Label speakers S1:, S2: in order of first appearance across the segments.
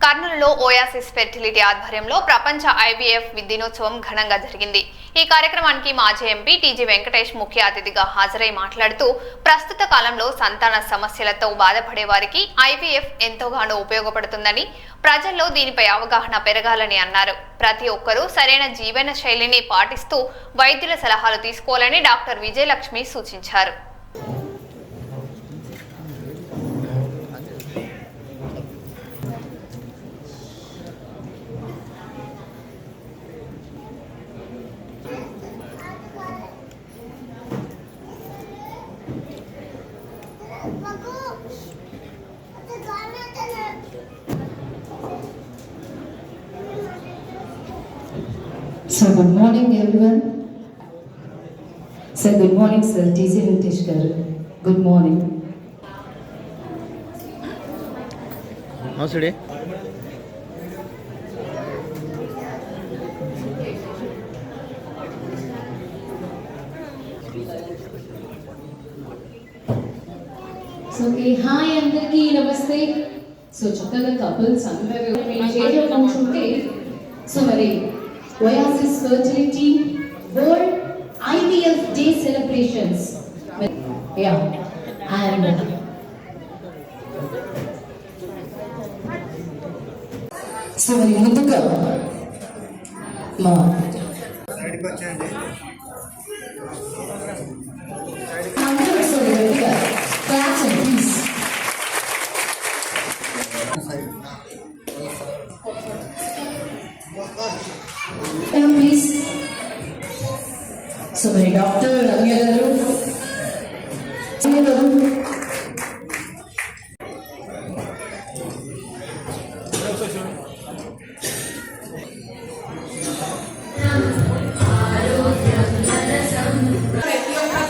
S1: కర్నూలులో Oasis fertility ఆధ్వర్యంలో ప్రపంచ ఐవీఎఫ్ దినోత్సవం ఘనంగా జరిగింది. ఈ కార్యక్రమానికి మాజీ ఎంపీ టీజీ వెంకటేష్ ముఖ్య అతిథిగా హాజరై మాట్లాడుతూ ప్రస్తుత కాలంలో సంతాన సమస్యలతో బాధపడే వారికి ఐవీఎఫ్ ఎంతోగానో ఉపయోగపడుతుందని, ప్రజల్లో దీనిపై అవగాహన పెరగాలని అన్నారు. ప్రతి ఒక్కరూ సరైన జీవన శైలిని పాటిస్తూ వైద్యుల సలహాలు తీసుకోవాలని డాక్టర్ విజయలక్ష్మి సూచించారు.
S2: So good morning everyone. Sir, good morning sir. TJ Venkatesh garu. Good morning.
S3: How today?
S2: So okay, hi andarki namaste. So chakkaga couples andaru mee chair lo kunchunte. So mari Oasis Fertility World IVF Day celebrations. Yeah, and so very munduga ma అందరూ so రెడీగా claps and please. Please so మరి doctor Ramya గారు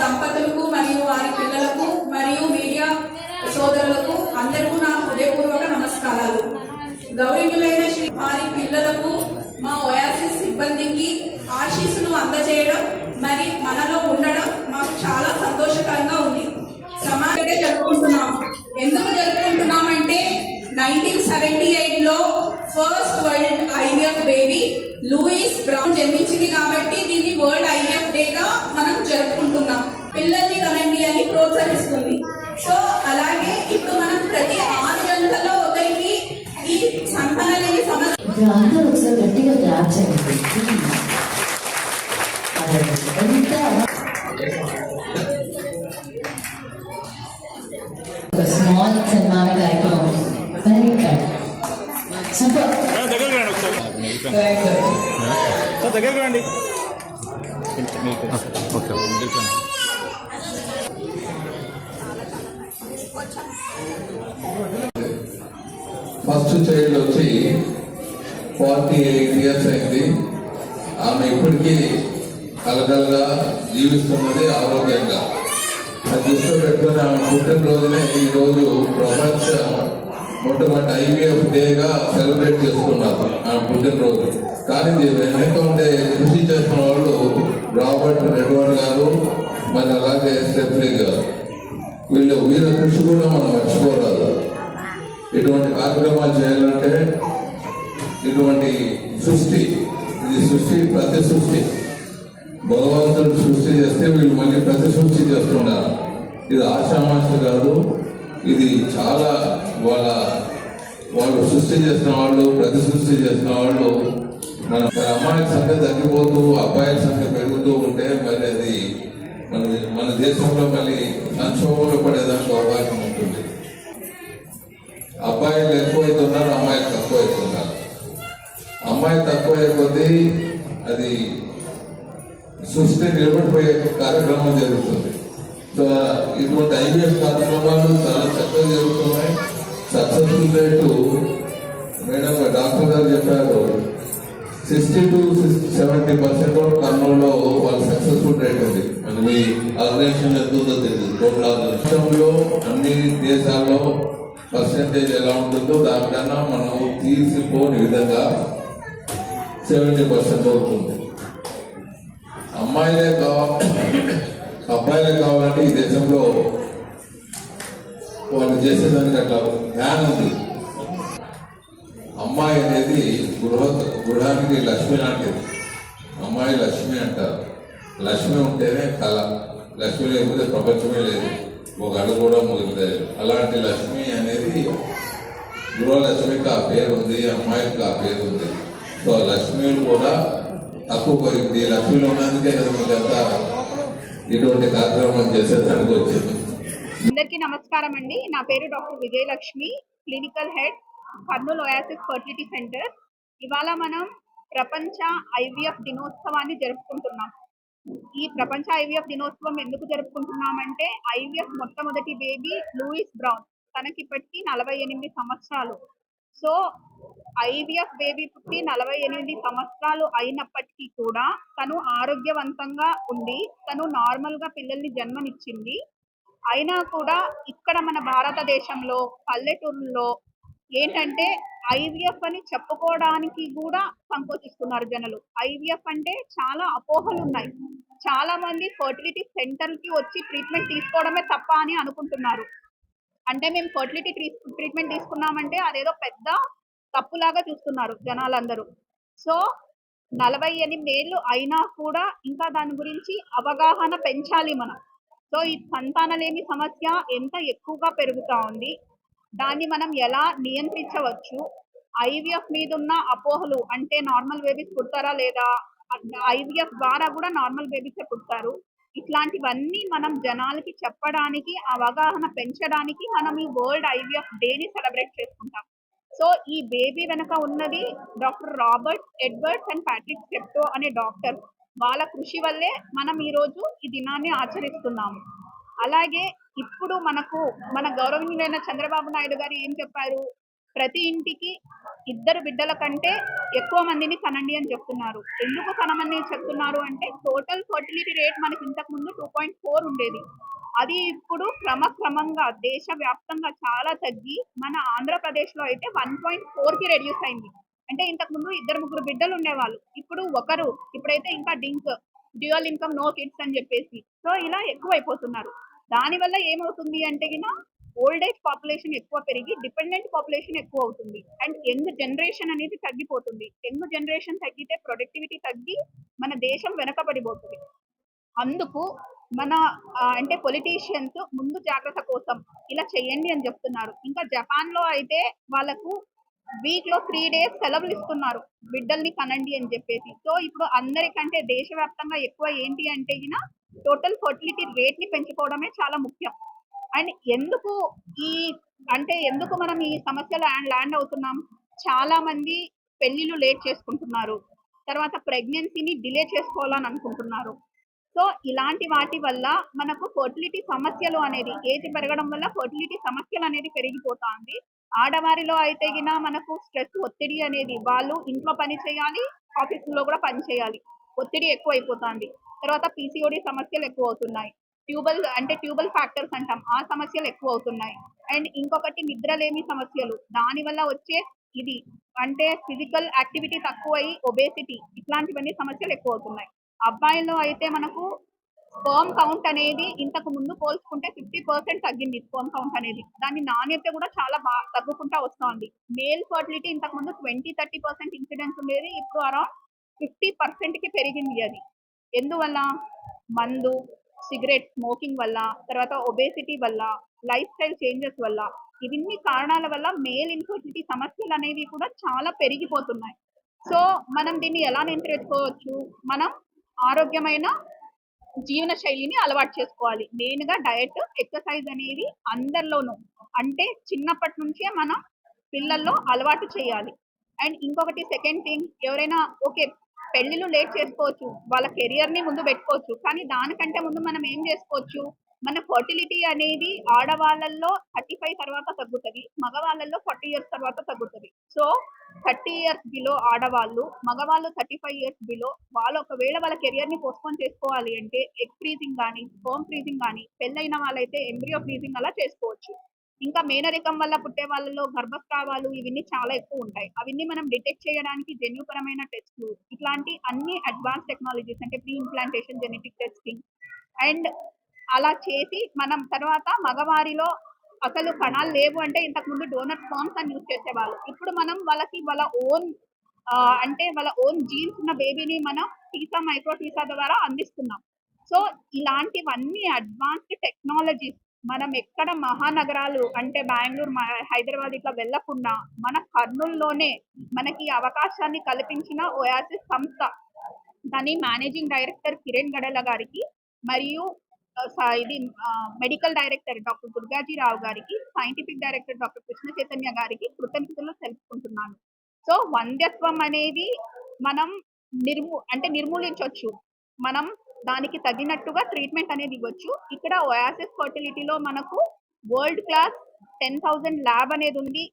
S4: దంపతులకు మరియు వారి పిల్లలకు మరియు media సోదరులకు అందరికీ నా హృదయపూర్వక నమస్కారాలు. గౌరవనీయులైన శ్రీ వారి పిల్లలకు మా ఓయాసిస్ సిబ్బందికి ఆశీస్సులు అందజేయడం మరి మనలో ఉండడం మాకు చాలా సంతోషకరంగా ఉంది. సమాజంగా జరుపుకుంటున్నాం. ఎందుకు జరుపుకుంటున్నామంటే 1978లో first world IVF baby Louise Brown జన్మించింది కాబట్టి దీన్ని వరల్డ్ ఐవీఎఫ్ డేగా మనం జరుపుకుంటున్నాం. పిల్లల్ని కనండి అని ప్రోత్సహిస్తుంది. సో అలాగే ఇప్పుడు మనం ప్రతి 6 గంటల్లో ఒకరికి ఈ సంతానలేని సమస్య
S2: అందరూ ఒకసారి గట్టిగా క్లాప్ చేయండి. స్మాల్ సన్మాన కార్యక్రమం వెరీ గుడ్ సూపర్
S3: దగ్గరకు రండి.
S5: ఫస్ట్ చైల్డ్ వచ్చి 48 ఇయర్స్ అయింది. ఆమె ఇప్పటికీ కలకలగా జీవిస్తున్నది ఆరోగ్యంగా. అది దృష్టిలో పెట్టుకుని ఆమె పుట్టినరోజునే ఈరోజు ప్రపంచ మొట్టమొదటి ఐవీఎఫ్ డేగా సెలబ్రేట్ చేసుకున్నారు ఆమె పుట్టినరోజు. కానీ వెనక ఉండే కృషి చేస్తున్న వాళ్ళు రాబర్ట్ రెడ్వర్డ్ గారు, మరి అలాగే స్టెఫ్నీ గారు, వీళ్ళ కృషి కూడా మనం మర్చిపోరాదు. ఇటువంటి కార్యక్రమాలు చేయాలంటే ఇటువంటి సృష్టి, ఇది సృష్టి ప్రతి సృష్టి భగవంతుడు సృష్టి చేస్తే వీళ్ళు మళ్ళీ ప్రతి సృష్టి చేస్తున్నారు. ఇది ఆషామాషి కాదు. ఇది చాలా వాళ్ళు సృష్టి చేసిన వాళ్ళు, ప్రతి సృష్టి చేసిన వాళ్ళు. మన అమ్మాయిల సంఖ్య తగ్గిపోతూ అబ్బాయిల సంఖ్య పెరుగుతూ ఉంటే మరి అది మన దేశంలో మళ్ళీ సంక్షోభంలో పడేదానికి అవకాశం ఉంటుంది. అబ్బాయిలు ఎక్కువైతున్నారు, అమ్మాయిలు తక్కువ అవుతున్నారు. అమ్మాయిలు తక్కువ అయిపోతే అది సృష్టి నిలబడిపోయే కార్యక్రమం జరుగుతుంది. సో ఇటువంటి ఐవీఎఫ్ కార్యక్రమాలు చాలా చక్కగా జరుగుతున్నాయి. సక్సెస్ఫుల్ రేటు మేడం డాక్టర్ గారు చెప్పారు 60 to 70% కర్నూలులో వాళ్ళ సక్సెస్ఫుల్ రేట్ ఉంది. మరి మీ ఆర్గనైజేషన్ ఎంత ఉందో తెలియదు. టోటల్ ఆర్గనైజేషన్లో అన్ని దేశాల్లో పర్సెంటేజ్ ఎలా ఉంటుందో దానికన్నా మనం తీసిపోని విధంగా 70% అవుతుంది. అమ్మాయిలే కావాలంటే ఈ దేశంలో వాళ్ళు చేసేదానికి అట్లా జ్ఞానం ఉంది. అమ్మాయి అనేది గృహానికి లక్ష్మి లాంటిది. అమ్మాయి లక్ష్మి అంటారు. లక్ష్మి ఉంటేనే కళ. లక్ష్మి లేకపోతే ప్రపంచమే లేదు, ఒక అడుగు కూడా మొదలులేదు. అలాంటి లక్ష్మి అనేది గృహలక్ష్మికి ఆ పేరు ఉంది, అమ్మాయికి ఆ పేరు ఉంది. సో లక్ష్మిలు కూడా తక్కువ పోయింది. లక్ష్మిలో ఉన్నందుకే కదా మీకంతా ఇటువంటి కార్యక్రమం చేసేదానికి వచ్చింది.
S6: అందరికీ నమస్కారం అండి. నా పేరు doctor Vijayalakshmi, clinical head, Kurnool Oasis fertility centre. ఇవాళ మనం ప్రపంచ ఐవీఎఫ్ దినోత్సవాన్ని జరుపుకుంటున్నాం. ఈ ప్రపంచ ఐవీఎఫ్ దినోత్సవం ఎందుకు జరుపుకుంటున్నామంటే ఐవీఎఫ్ మొట్టమొదటి బేబీ లూయిస్ బ్రౌన్, తనకి ఇప్పటికీ 48 సంవత్సరాలు. సో ఐవీఎఫ్ బేబీ పుట్టి 48 సంవత్సరాలు అయినప్పటికీ కూడా తను ఆరోగ్యవంతంగా ఉండి తను నార్మల్గా పిల్లల్ని జన్మనిచ్చింది. అయినా కూడా ఇక్కడ మన భారతదేశంలో పల్లెటూరుల్లో ఏంటంటే ఐవీఎఫ్ అని చెప్పుకోవడానికి కూడా సంకోచిస్తున్నారు జనులు. ఐవీఎఫ్ అంటే చాలా అపోహలు ఉన్నాయి. చాలా మంది ఫర్టిలిటీ సెంటర్ కి వచ్చి ట్రీట్మెంట్ తీసుకోవడమే తప్ప అని అనుకుంటున్నారు. అంటే మేము ఫర్టిలిటీ ట్రీట్మెంట్ తీసుకున్నామంటే అదేదో పెద్ద తప్పులాగా చూస్తున్నారు జనాలందరూ. సో 48 ఏళ్ళు అయినా కూడా ఇంకా దాని గురించి అవగాహన పెంచాలి మనం. సో ఈ సంతానలేమి సమస్య ఎంత ఎక్కువగా పెరుగుతా ఉంది, దాన్ని మనం ఎలా నియంత్రించవచ్చు, ఐవీఎఫ్ మీద ఉన్న అపోహలు అంటే నార్మల్ బేబీస్ పుడతారా లేదా, ఐవీఎఫ్ ద్వారా కూడా నార్మల్ బేబీసే పుడతారు, ఇట్లాంటివన్నీ మనం జనాలకి చెప్పడానికి అవగాహన పెంచడానికి మనం ఈ వరల్డ్ ఐవీఎఫ్ డేని సెలబ్రేట్ చేసుకుంటాం. సో ఈ బేబీ వెనక ఉన్నది doctor Robert Edwards and Patrick Steptoe అనే డాక్టర్. వాళ్ళ కృషి వల్లే మనం ఈరోజు ఈ దినాన్ని ఆచరిస్తున్నాము. అలాగే ఇప్పుడు మన గౌరవనీయులైన చంద్రబాబు నాయుడు గారు ఏం చెప్పారు, ప్రతి ఇంటికి 2 బిడ్డల కంటే ఎక్కువ మందిని కనండి అని చెప్తున్నారు. ఎందుకు కనమని చెప్తున్నారు అంటే టోటల్ ఫర్టిలిటీ రేట్ మనకి ఇంతకు ముందు 2.4 ఉండేది. అది ఇప్పుడు క్రమంగా దేశవ్యాప్తంగా చాలా తగ్గి మన ఆంధ్రప్రదేశ్లో అయితే 1.4కి రెడ్యూస్ అయింది. అంటే ఇంతకు ముందు 2-3 బిడ్డలు ఉండేవాళ్ళు, ఇప్పుడు ఒకరు, ఇప్పుడైతే ఇంకా డ్యూయల్ ఇన్కమ్ నో కిడ్స్ అని చెప్పేసి. సో ఇలా ఎక్కువ అయిపోతున్నారు. దానివల్ల ఏమవుతుంది అంటే ఓల్డ్ ఏజ్ పాపులేషన్ ఎక్కువ పెరిగి డిపెండెంట్ పాపులేషన్ ఎక్కువ అవుతుంది అండ్ యంగ్ జనరేషన్ అనేది తగ్గిపోతుంది. యంగ్ జనరేషన్ తగ్గితే ప్రొడక్టివిటీ తగ్గి మన దేశం వెనకబడిపోతుంది. అందుకు మన అంటే పొలిటీషియన్స్ ముందు జాగ్రత్త కోసం ఇలా చేయండి అని చెప్తున్నారు. ఇంకా జపాన్ లో అయితే వాళ్ళకు వీక్ లో 3 days సెలవులు ఇస్తున్నారు బిడ్డల్ని కనండి అని చెప్పేసి. సో ఇప్పుడు అందరికంటే దేశవ్యాప్తంగా ఎక్కువ ఏంటి అంటే టోటల్ ఫర్టిలిటీ రేట్ ని పెంచుకోవడమే చాలా ముఖ్యం. అండ్ ఎందుకు మనం ఈ సమస్యలో ల్యాండ్ అవుతున్నాం, చాలా మంది పెళ్లిళ్ళు లేట్ చేసుకుంటున్నారు, తర్వాత ప్రెగ్నెన్సీని డిలే చేసుకోవాలని అనుకుంటున్నారు. సో ఇలాంటి వాటి వల్ల మనకు ఫర్టిలిటీ సమస్యలు అనేది ఏజ్ పెరగడం వల్ల ఫర్టిలిటీ సమస్యలు అనేది పెరిగిపోతా ఉంది. ఆడవారిలో అయితే మనకు స్ట్రెస్, ఒత్తిడి అనేది, వాళ్ళు ఇంట్లో పని చేయాలి, ఆఫీసులో కూడా పని చేయాలి, ఒత్తిడి ఎక్కువ అయిపోతుంది. తర్వాత పీసీఓడి సమస్యలు ఎక్కువ అవుతున్నాయి, ట్యూబల్ ఫ్యాక్టర్స్ అంటాం, ఆ సమస్యలు ఎక్కువ అవుతున్నాయి. అండ్ ఇంకొకటి నిద్రలేమి సమస్యలు, దానివల్ల వచ్చే ఇది అంటే ఫిజికల్ యాక్టివిటీ తక్కువై ఒబేసిటీ, ఇట్లాంటివన్నీ సమస్యలు ఎక్కువ అవుతున్నాయి. అబ్బాయిల్లో అయితే మనకు స్పర్మ్ కౌంట్ అనేది ఇంతకు ముందు పోల్చుకుంటే 50% తగ్గింది స్పర్మ్ కౌంట్ అనేది. దాని నాణ్యత కూడా చాలా బాగా తగ్గుకుంటా వస్తుంది. మేల్ ఫర్టిలిటీ ఇంతకు ముందు 20-30% ఇన్సిడెన్స్ ఉండేది, ఇప్పుడు అరౌండ్ 50%కి పెరిగింది. అది ఎందువల్ల? మందు, సిగరెట్ స్మోకింగ్ వల్ల, తర్వాత ఒబేసిటీ వల్ల, లైఫ్ స్టైల్ చేంజెస్ వల్ల, ఇవన్నీ కారణాల వల్ల మేల్ ఇన్ఫర్టిలిటీ సమస్యలు అనేవి కూడా చాలా పెరిగిపోతున్నాయి. సో మనం దీన్ని ఎలా నియంత్రించుకోవచ్చు? మనం ఆరోగ్యమైన జీవన శైలిని అలవాటు చేసుకోవాలి. మెయిన్ గా డయట్, ఎక్సర్సైజ్ అనేది అందరిలోనూ, అంటే చిన్నప్పటి నుంచే మనం పిల్లల్లో అలవాటు చేయాలి. అండ్ ఇంకొకటి సెకండ్ థింగ్, ఎవరైనా ఓకే పెళ్లిళ్ళు లేట్ చేసుకోవచ్చు, వాళ్ళ కెరియర్ ని ముందు పెట్టుకోవచ్చు, కానీ దానికంటే ముందు మనం ఏం చేసుకోవచ్చు, మన ఫర్టిలిటీ అనేది ఆడవాళ్ళల్లో 35 తర్వాత తగ్గుతుంది, మగవాళ్ళల్లో 40 years తర్వాత తగ్గుతుంది. సో 30 years బిలో ఆడవాళ్ళు, మగవాళ్ళు 35 years బిలో వాళ్ళు ఒకవేళ వాళ్ళ కెరియర్ ని పోస్ట్పోన్ చేసుకోవాలి అంటే ఎగ్ ఫ్రీజింగ్ కానీ, స్పర్మ్ ఫ్రీజింగ్ కానీ, పెళ్ళైన వాళ్ళైతే ఎంబ్రియో ఫ్రీజింగ్ అలా చేసుకోవచ్చు. ఇంకా మేనరికం వల్ల పుట్టే వాళ్ళలో గర్భస్రావాలు ఇవన్నీ చాలా ఎక్కువ ఉంటాయి. అవన్నీ మనం డిటెక్ట్ చేయడానికి జన్యుపరమైన టెస్ట్లు, ఇట్లాంటి అన్ని అడ్వాన్స్ టెక్నాలజీస్ అంటే pre implantation genetic testing and అలా చేసి మనం తర్వాత మగవారిలో అసలు కణాలు లేవు అంటే ఇంతకు ముందు డోనర్ స్పామ్స్ అని యూజ్ చేసేవాళ్ళు. ఇప్పుడు మనం వాళ్ళకి వాళ్ళ ఓన్ అంటే వాళ్ళ ఓన్ జీన్స్ ఉన్న బేబీని మనం టీసా మైక్రో టీసా ద్వారా అందిస్తున్నాం. సో ఇలాంటివన్నీ అడ్వాన్స్డ్ టెక్నాలజీస్ మనం ఎక్కడ మహానగరాలు అంటే బెంగుళూరు, హైదరాబాద్ ఇట్లా వెళ్ళకుండా మన కర్నూలులోనే మనకి ఈ అవకాశాన్ని కల్పించిన ఓయాసిస్ సంస్థ, దాని మేనేజింగ్ డైరెక్టర్ కిరణ్ గడల గారికి మరియు ఇది మెడికల్ డైరెక్టర్ డాక్టర్ దుర్గాజీరావు గారికి, scientific director doctor Krishna Chaitanya గారికి కృతజ్ఞతలు తెలుపుకుంటున్నాను. సో వంద్యత్వం అనేది మనం నిర్మూలించవచ్చు. మనం దానికి తగినట్టుగా ట్రీట్మెంట్ అనేది ఇవ్వచ్చు. ఇక్కడ ఓయాసిస్ ఫర్టిలిటీలో మనకు వరల్డ్ క్లాస్ 10,000 ల్యాబ్ అనేది ఉంది.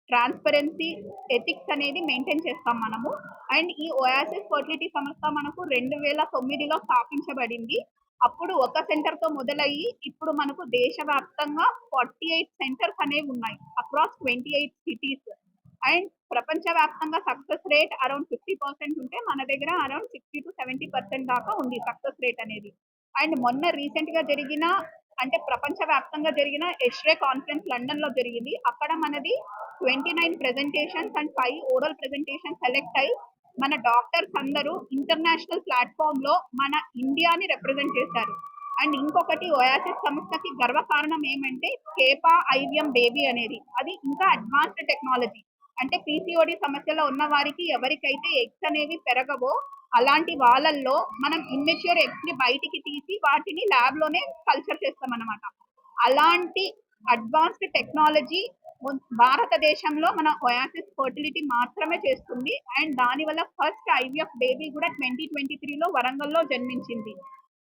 S6: ట్రాన్స్పరెన్సీ, ఎథిక్స్ అనేది మెయింటైన్ చేస్తాం మనము. అండ్ ఈ ఓయాసిస్ ఫర్టిలిటీ సంస్థ మనకు 2009లో స్థాపించబడింది. అప్పుడు ఒక సెంటర్ తో మొదలయ్యి ఇప్పుడు మనకు దేశవ్యాప్తంగా 48 సెంటర్స్ అనేవి ఉన్నాయి అక్రాస్ 28 సిటీస్. అండ్ ప్రపంచవ్యాప్తంగా సక్సెస్ రేట్ అరౌండ్ 50% ఉంటే మన దగ్గర అరౌండ్ 60 to 70% దాకా ఉంది సక్సెస్ రేట్ అనేది. అండ్ మొన్న రీసెంట్ గా జరిగిన అంటే ప్రపంచవ్యాప్తంగా జరిగిన ఎష్రే కాన్ఫరెన్స్ లండన్ లో జరిగింది. అక్కడ మనది 29 presentations and 5 oral presentation select అయ్యి మన డాక్టర్స్ అందరూ ఇంటర్నేషనల్ ప్లాట్ఫామ్ లో మన ఇండియాని రిప్రజెంట్ చేశారు. అండ్ ఇంకొకటి ఓయాసిస్ సంస్థకి గర్వకారణం ఏమంటే కేపా ఐవిఎం బేబీ అనేది, అది ఇంకా అడ్వాన్స్డ్ టెక్నాలజీ. అంటే పీసీఓడి సమస్యలో ఉన్న వారికి ఎవరికైతే ఎగ్స్ అనేవి పెరగవో అలాంటి వాళ్ళల్లో మనం ఇమ్మెచ్యూర్ ఎగ్స్ ని బయటికి తీసి వాటిని ల్యాబ్ లోనే కల్చర్ చేస్తాం అన్నమాట. అలాంటి అడ్వాన్స్డ్ టెక్నాలజీ భారతదేశంలో మన ఓయాసిస్ ఫర్టిలిటీ మాత్రమే చేస్తుంది. అండ్ దాని వల్ల ఫస్ట్ ఐవిఎఫ్ బేబీ కూడా 2023లో వరంగల్లో జన్మించింది.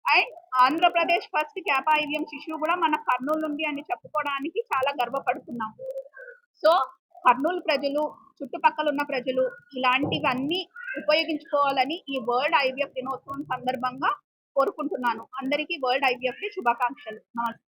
S6: అండ్ ఆంధ్రప్రదేశ్ ఫస్ట్ క్యాపా ఐవిఎం శిశువు కూడా మన కర్నూలు నుండి అని చెప్పుకోవడానికి చాలా గర్వపడుతున్నాం. సో కర్నూలు ప్రజలు, చుట్టుపక్కల ఉన్న ప్రజలు ఇలాంటివన్నీ ఉపయోగించుకోవాలని ఈ వరల్డ్ ఐవిఎఫ్ దినోత్సవం సందర్భంగా కోరుకుంటున్నాను. అందరికీ వరల్డ్ ఐవిఎఫ్ డే శుభాకాంక్షలు. నమస్తే.